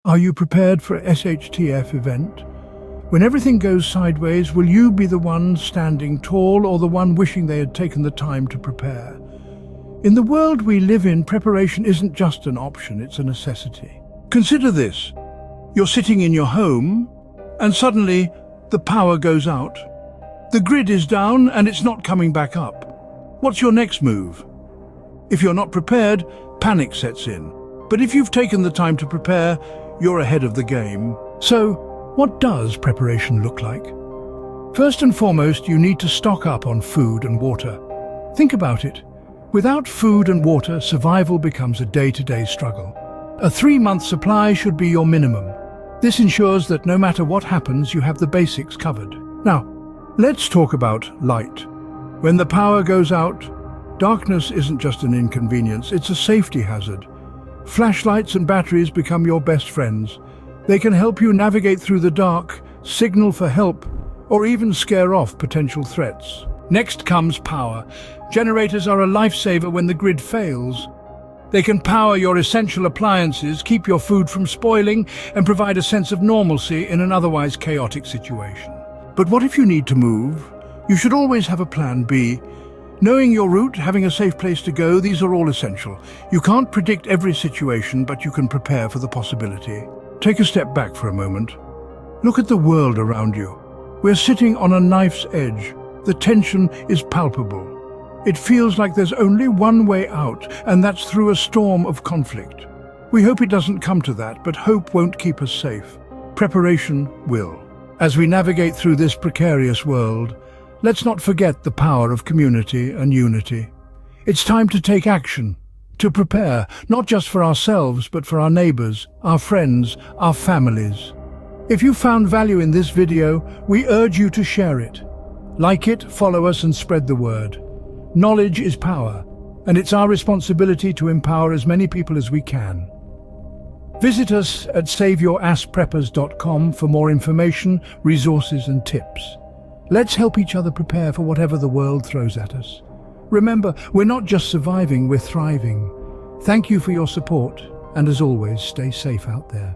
Are you prepared for SHTF event? When everything goes sideways, will you be the one standing tall or the one wishing they had taken the time to prepare? In the world we live in, preparation isn't just an option, it's a necessity. Consider this. You're sitting in your home, and suddenly the power goes out. The grid is down and it's not coming back up. What's your next move? If you're not prepared, panic sets in. But if you've taken the time to prepare, you're ahead of the game. So, what does preparation look like? First and foremost, you need to stock up on food and water. Think about it. Without food and water, survival becomes a day-to-day struggle. A 3-month supply should be your minimum. This ensures that no matter what happens, you have the basics covered. Now, let's talk about light. When the power goes out, darkness isn't just an inconvenience, it's a safety hazard. Flashlights and batteries become your best friends. They can help you navigate through the dark, signal for help, or even scare off potential threats. Next comes power. Generators are a lifesaver when the grid fails. They can power your essential appliances, keep your food from spoiling, and provide a sense of normalcy in an otherwise chaotic situation. But what if you need to move? You should always have a plan B. Knowing your route, having a safe place to go, these are all essential. You can't predict every situation, but you can prepare for the possibility. Take a step back for a moment. Look at the world around you. We're sitting on a knife's edge. The tension is palpable. It feels like there's only one way out, and that's through a storm of conflict. We hope it doesn't come to that, but hope won't keep us safe. Preparation will. As we navigate through this precarious world, let's not forget the power of community and unity. It's time to take action, to prepare, not just for ourselves, but for our neighbors, our friends, our families. If you found value in this video, we urge you to share it. Like it, follow us, and spread the word. Knowledge is power, and it's our responsibility to empower as many people as we can. Visit us at saveyouraspreppers.com for more information, resources, and tips. Let's help each other prepare for whatever the world throws at us. Remember, we're not just surviving, we're thriving. Thank you for your support, and as always, stay safe out there.